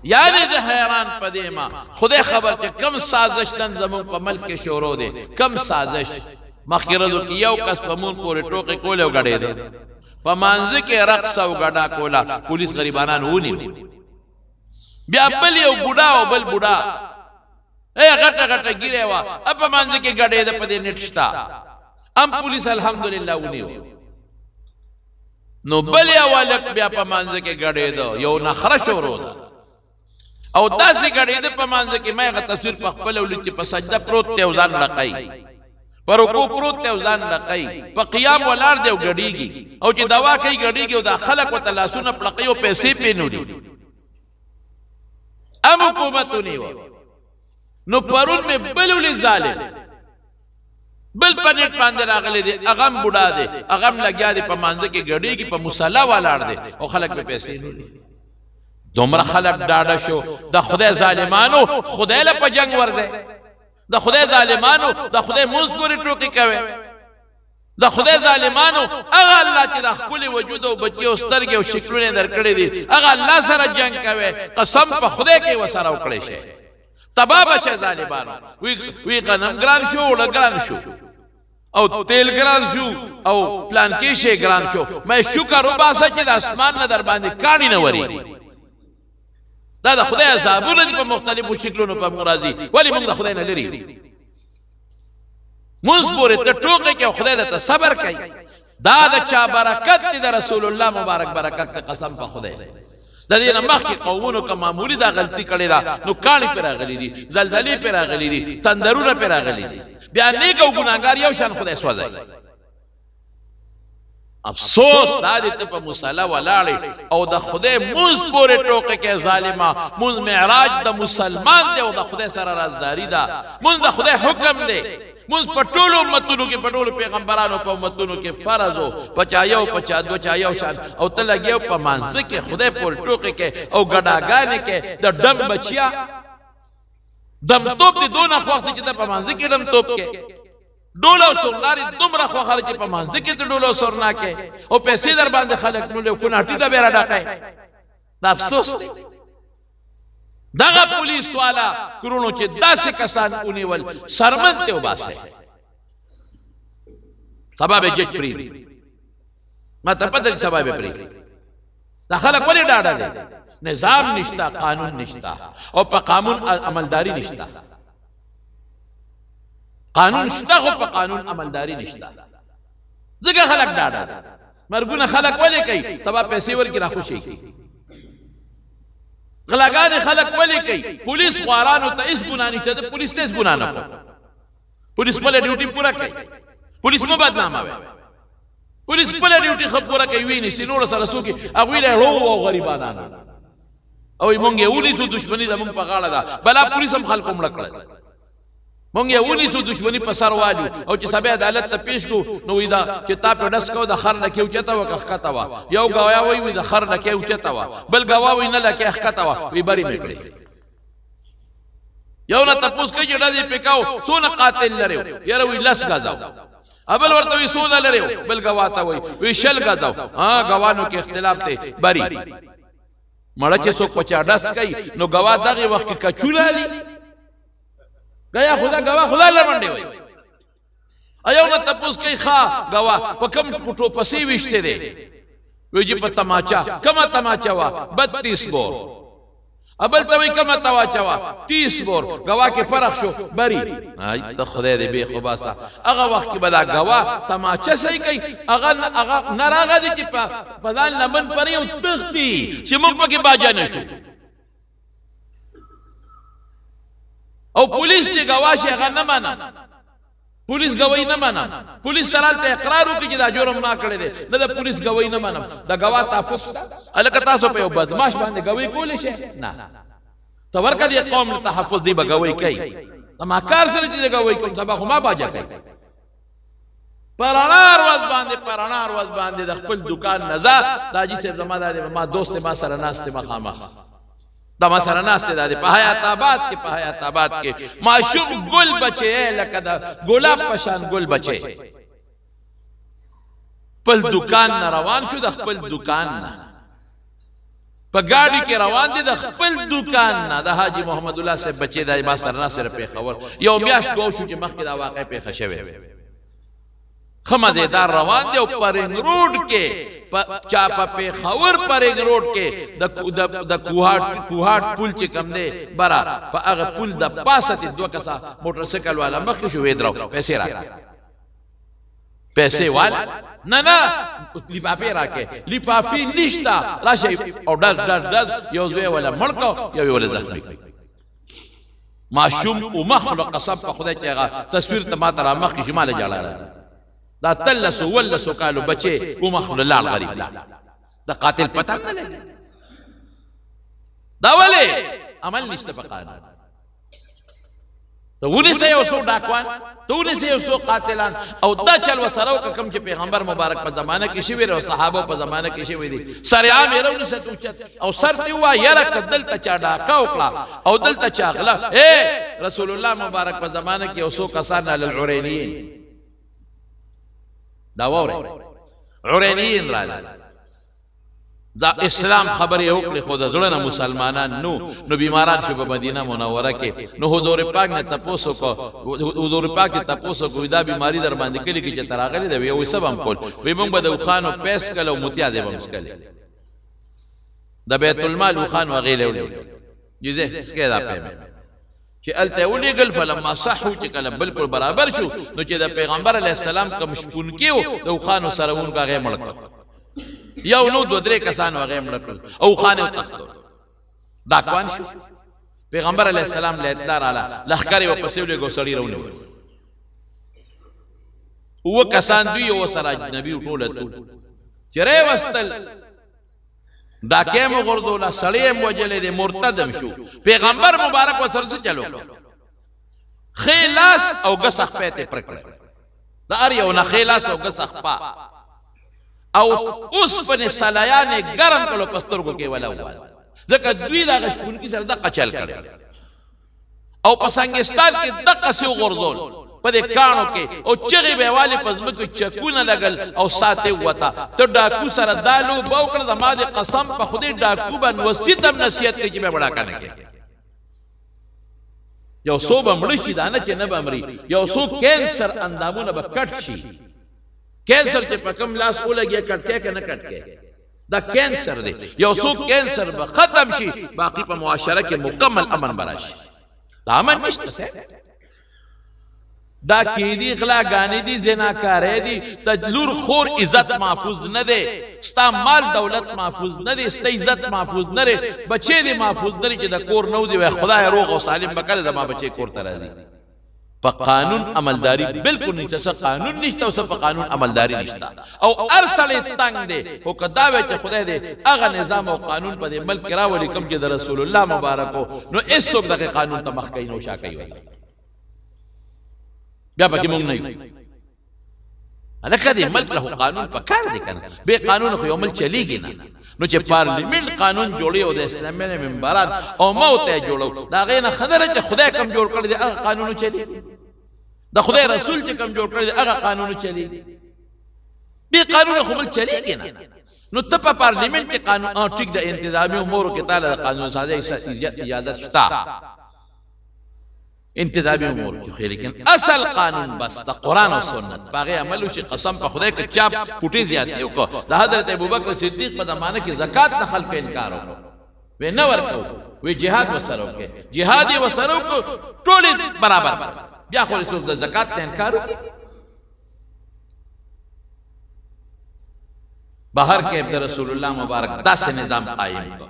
یعنی زه حیران پدې ما خدای خبر چې کم سازش نن زمون په ملک کې شروع دی، کم سازش. مخیرزو کې یو کس په مون پورې ټوکې کولې او غړې ده، په مانځ کې رقص او غډا کولا، پولیس غریبانان ونیو. بیا بل یو بوډا او بل بوډا غټه غټه ګیره وا په مانځ کې غړې ده، په دې نت شتا ام پولیس الحمدلله ونیو. نو بل یو ولک بیا په مانځ کې غړې ده، یو نخره شروع ده او داسې غړې ده په مانځ کې. مې غ تصویر په خپل ولې چې په سجده پروت ته ځان لقای، پر رکوع پروت ته ځان لقای، په قیام ولار دی او غړېږي، او چې دوا کوي غړېږي، او دا خلک او تلاسونه پړقي او پیسې پینوري. ام حکومت ونیو. نو پرون مې بل ولې ظالم بل پنیټ باندې راغلی دی، اغم بوډا دی، اغم لګیا دی په مانځ کې غړېږي، په مصلا ولاړ دی او خلک په پیسې نوري. دومره خلک ډاډه شو د خدای ظالمانو، خدای له په جنگ ورځي، د خدای ظالمانو د خدای موږ پورې ټوکی کوي، د خدای ظالمانو هغه الله چې د خپل وجود او بچي او سترګې او شکلونه درکړي دي، هغه الله سره جنگ کوي. قسم په خدای کې وسره وکړي شي تبا بشه ظالمانو. وی غنم ګران شو، وړ ګران شو، او تیل ګران شو، او پلان کې شي ګران شو. مې شکر وباسه چې د اسمان نه در باندې کاڼي نه وری. دا د خدای عذابونه دي په مختلفو شکلونو په مرادي، ولی موږ د خدای نه لري. موږ پورې ته ټوکې کې خدای ته صبر کوي. دا د چا برکت دی؟ د رسول الله مبارک برکت ته قسم په خدای. د دې نه مخکې قومونو که معمولی دا غلطي کړې ده، نو کاڼي پرې راغلي دي، زلزلې پرې راغلي دي، تندرونه پرې راغلي دي. بیا نیک او ګناهګار یو شان خدای سوځي. افسوس دا دې ته په مصلا ولاړې او د خدای موږ پورې ټوکې کې ظالما. موږ معراج د مسلمان دی او د خدای سره رازداري ده. موږ د خدای حکم دی. موږ په ټولو امتونو کې، په ټولو پیغمبرانو په امتونو کې فرض او پچا یو پچا دو چا یو شان، او ته لګیو په مانځ کې خدای پورې ټوکې کې او ګډاګانې کې د ډم بچیا دم توپ دي دونه خوښ چې په مانځ کې دم توپ کې ډوله سورناري دومره خوخه چې په مانځ کې ته ډوله سورنا کې او پیسې در باندې خلک نو له کوناټي ډه بیره ډکای. دا افسوس دی. دغه پولیس والا کرونو چې داسې کسان اونیول شرمن ته وباسه. سبب جج پری ما ته پته سبب پری. دا خلک ولې ډاډه دي؟ نظام نشتا، قانون نشتا، او په قانون عملداری نشتا. قانون شته خو په قانون عملداری نشته. ځکه خلک ډاډه مرګونه خلک ولې کوي؟ تبا پیسې ورکړي راخوشي کوي. غلاګانې خلک ولې کوي؟ پولیس خوارانو ته هیڅ ګناه نشته، د پولیس ته هیڅ ګناه نه کوي. پولیس خپله ډیوټي پوره کوي. پولیس مه بدناموي. پولیس خپله ډیوټي ښه پوره کوي، ویني چې نور سره څوک هغوی له ړو او غریبانانو او موږ یې ونیسو. دښمني زموږ په غاړه ده. بلا پولیس هم خلکو مړه کړل. مونږ یې ونیسو، دښمني په سر والو، او چې سبا عدالت ته پیش کو نو وی دا چې تا په ډس کو د خر نه کې اوچته و که ښکته وه. یو ګواه وی د خر نه کې اوچته وه، بل ګواه وی نه لکه ښکته وه، وی بری مې کړې. یو نه تپوس کوي چې ډزې پې کوو څونه قاتل لري؟ یاره وی 10 غزاو. ابل ورته وی څونه لري؟ بل ګواه ته وی 20 غزاو. ها ګوانو کې اختلاف دی، بری. مړه چې څوک په چا ډس کوي نو ګواه دغې وخت کې کچونه علي گیا خدا گواہ خدا لمنډي وي. ایو نه تپوس کوي ښا گواہ په کم پټو پسې وشته دي؟ وی چې په تماچا. کما تماچا وا 32 بور. ابل ته وی کما تماچا وا 30 بور. گواہ کې فرق شو، بری. ay ته خدای دې به خباسا. هغه وخت کې بلا گواہ تماچا صحیح کوي. هغه نه راغی چې په ځان لمن پرې او تختی چې موږ پکې باجا نشو. او پولیس چې گواه شي هغه نه مانا. پولیس گواہی نه مانا. پولیس سره ته اقرار وکړي چې دا جرم نه کړی دی، نه د پولیس گواہی نه مانم. د گواه تحفظ شته. الکه تاسو په یو بدمعاش باندې گواہی کولی شئ؟ نه. ته ورکه دې قوم له تحفظ دی به گواہی کوي. ما کار سره چې گواہی کوم سبا خو ما باجه کوي. پرانار ورځ باندې د خپل دکان نزا داجی صاحب زمادار ما دوست ما سره ناشته مخامخ دا ما سره ناشته دا په حیات آباد کې معشوق ګل بچي لکه دا ګلاب پشان ګل بچي خپل دکان نه روان شو. د خپل دکان نه په گاڑی کې روان دي د خپل دکان نه د حاجی محمد الله صاحب بچی د ما سره ناصر پیښور یو میاشت کو شو چې مخکې دا واقع پیښه شوه خمدیدار روان دی او پرنګ روډ کې چا په پیښور پرنګ روډ کې د کوهاټ پل چې کم دی برا په هغه پل د پاسه دوه کسه موټر سایکل والا مخکې شو وېدرو پیسې راکړه پیسې والا نه لفافې راکې لفافې نشتا راشي او ډز یو ځای ولا مړکو یو ولا زخمی معشوم او مخلوق قسم په خدای چې هغه تصویر ته ما تر مخ کې شماله جاړه دا تلسو ولسو قالو بچي او مخلوق الله الغریب لا دا قاتل پتا نه لګي دا ولې عمل نشته په قانون ته ونی سه یو سو ډاکوان ته ونی سه یو سو قاتلان او دا چل وسرو کوم چې پیغمبر مبارک په زمانه کې شوی او صحابه په زمانه کې شوی دي سریعام یې رونی سه توچت او سر تی وا یره کدل ته چا ډاکا وکړه او دل ته چا غلا رسول الله مبارک په زمانه کې اوسو کسان علی العرینین دا وره عرینین را دا اسلام خبرې وکړي خو د زړه مسلمانان نو بیماران شو په مدینه منوره کې نو حضور پاک نه تاسو کو حضور پاک تاسو کو دا بیماری در باندې کلی کې چې تراغلي دی وي سبب هم کول وي موږ به د خوانو پیس کلو متیا دی بم سکل د بیت المال وخان وغیله ولې جزه اسکه دا پېم چې الته ولېګل فلما صحو چې کله بالکل برابر شو نو چې د پیغمبر علی السلام کوم شپون کېو د خوانو سره اونګه غې مړک یو نو دو درې کسان وغه مړکل او خانه تختو دا کوان شو پیغمبر علی السلام له اطلاع رااله لخر او پسېولې ګوسړی رونه او کسان دوی او سره نبی ټولته چرې وستل دا کېم غردولا سړی موجلې د مرتدم شو پیغمبر مبارک وسره چلو خلاص او غسخ پته پرکړه دا ار یو نه خلاص او غسخ پا او اوس په سلایان ګرم کلو پسترګو کې ولا و ځکه دوی دا غشپون کې سره د قچل کړي او پسنګستان کې دغه سو غردول په دې کانو کې او چغي به والی پزما کې چکونه لګل او ساته وتا ته ډاکو سره دالو بوکړه د ما دې قسم په خودي ډاکو بن وسیتم نصیحت کې چې به بڑا کنه کې یو سو بمړ شي دانه چې نه بمري یو سو کینسر اندامونه به کټ شي کینسر چې په کوم لاس ولګي کټکه کنه کټکه دا کینسر دی یو سو کینسر به ختم شي باقی په معاشره کې مکمل امن براشي دا امن نشته دا کی دی غلا غانی دی زناکارې دی تجلور خور عزت محفوظ نه دی ستا مال دولت محفوظ نه دی ستا عزت محفوظ نه دی بچی دی محفوظ نه دی چې د کور نو دی خدای روغ او سالم بکړه د ما بچی کور ته راځي په قانون عملداری بالکل نشته قانون نشته او په قانون عملداری نشته او ارسل تنگ دی او کدا وی چې خدای دی هغه نظام او قانون په ملک راولي کوم چې د رسول الله مبارکو نو ایسوک دغه قانون ته مخ کوي نو شا کوي بیا پکې مونږ نه یو الکه دې ملک له قانون په کار دی کنه به قانون خو یو ملک چلیږي نه نو چې پارلیمنت قانون جوړي او د اسلامي منبران او موته جوړو دا غینه خبره چې خدای کم جوړ کړی دی هغه قانون چلی دا خدای رسول چې کم جوړ کړی دی هغه قانون چلی به قانون خو ملک چلیږي نه نو ته په پارلیمنت کې قانون او ټیک د انتظامی امور کې تعالی قانون سازي اجازه شته انتظامی امور کې لیکن اصل قانون بس د قران او سنت باغه عمل شي قسم په خدای کې چاپ پټي زیاتې وکړه د حضرت ابوبکر صدیق په زمانه کې زکات نه خلک انکار وکړ و نه ورکو و جهاد وسرو کې جهاد وسرو کو ټول برابر بیا خو څوک د زکات نه انکار وکړي بهر کې رسول الله مبارک داسې نظام قائم کړ